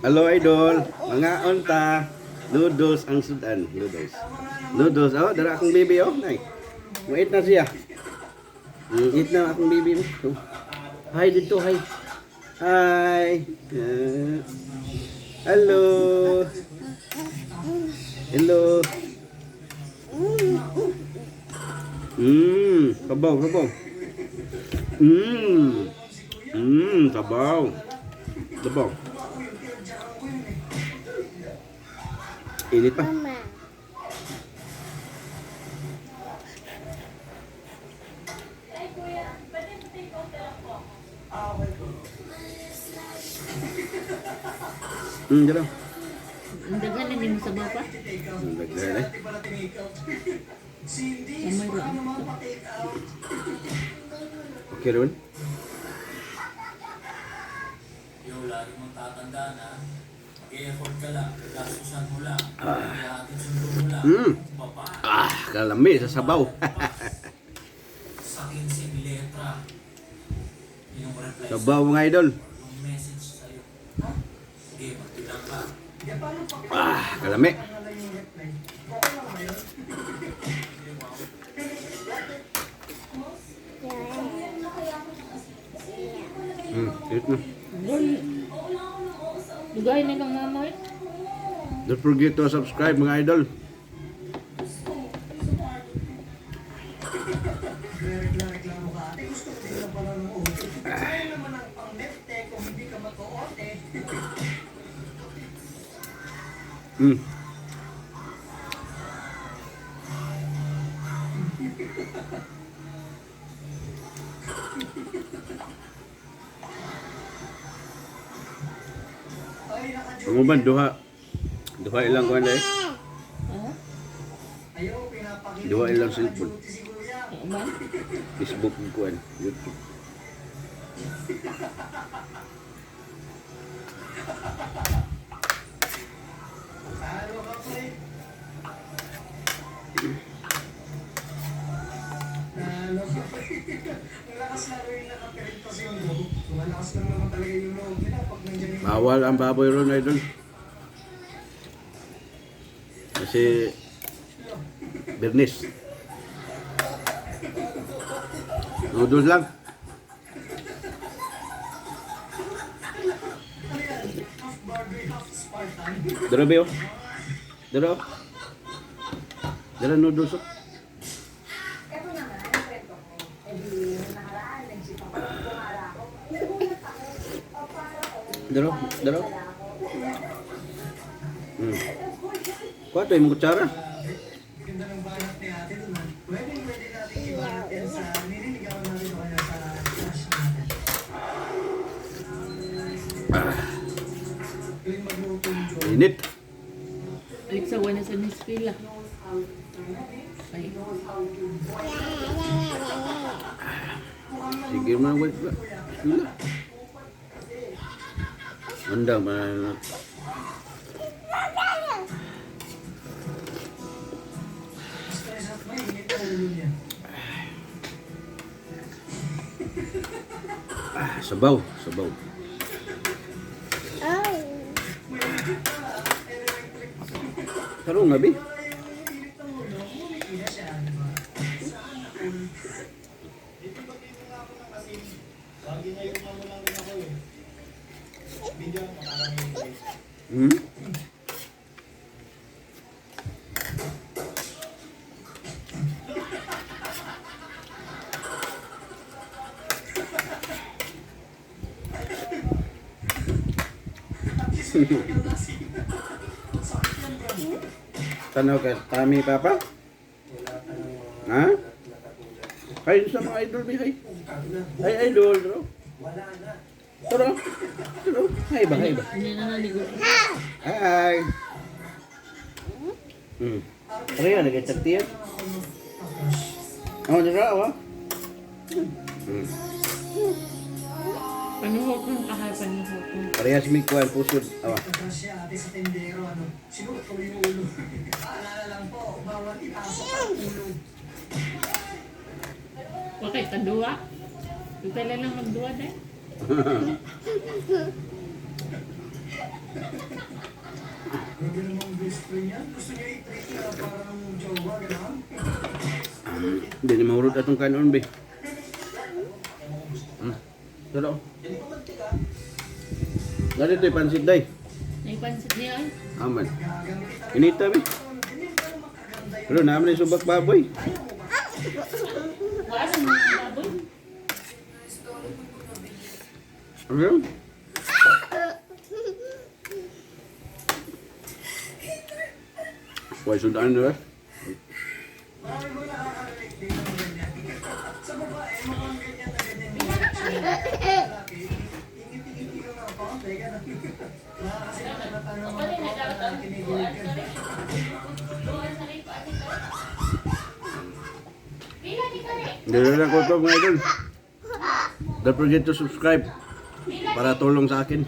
Hello idol, mga unta. Noodles ang sudan, noodles. Noodles, oh, dara akong baby oh, nay. Wait na siya. Eat na akong baby mo. Oh. Hi dito, hi. Hi. Hello. Hello. Sabaw, sabaw. Sabaw. Sabaw. Init pa. Gano'n. Ang daghan na din mo sa bapa. Ang daghan eh. Amay lang. Okay rin. Yung lagi mong tatanda na mag-e-effort ka lang, lasusan mo lang, ating sundo mo lang, baba, Kalami sa sabaw. sa 15 letra, yung reply Sabaw mga idol. yung message sa'yo. Sige, magbilang ka. Kalami. Eat na. Dugay na lang mama eh. Don't forget to subscribe mga idol. Umuban duha ilang kuan dai. Duha ilang cellphone. Man. Facebook kuan, YouTube. Bawal ang baboy ron idol. Kasi Bernis. Noodles lang. Dara ba yun? Dara. Dara noodles. Daro, daro. Kuha ito yung kutsara. Ganda ng banat ni ate naman. Pwede natin ibanat yan sa nililigawan natin o kaya sa crush natin. Tuwing magluto yung joke. Init. Alexa, wala sa nispila. Ay. Sige mo wait ba? Sila. Anda man. Stress out ba? Init na ulo niya. Sabaw, sabaw. Karong gabi. Tanaw ka, Tami Papa? Ha? Hay sa mga idol mi hay. Hay idol bro. Tara. Tara. Hay ba, hay ba? Hindi na naligo. Hi. Ano yan? Nag-chat-tiyan? Ano dira awa? Panuhot mo kahal, panuhot mo. Parehas mi kuan pusod awa. Crush siya ate sa tendero. Sinuot ko yung ulo. Paalala lang po, bawal ipasok ang ulo. Okay, tadua. Ito lang magduwa dahil. gusto niya. Gusto niya i-treat ka parang jowa, gano'n? Hindi ni mahurot atong kanon, be. Tara. Dali ito'y pansit, day. Naipansit niya ay. Aman. Inita, be. Pero naman yung subak baboy. Wala sa mga baboy. Ano yun? Why sudan na, Marami mo nakaka-relate din ng ganyan. Sa babae, mukhang ganyan na ganyan yung reaction. Lalaki, ingit-ingit ka na ako. Teka na. Kasi natanong ako na kinigilig ka. Dito lang ko ito, mga idol. Don't forget to subscribe para tulong sa akin.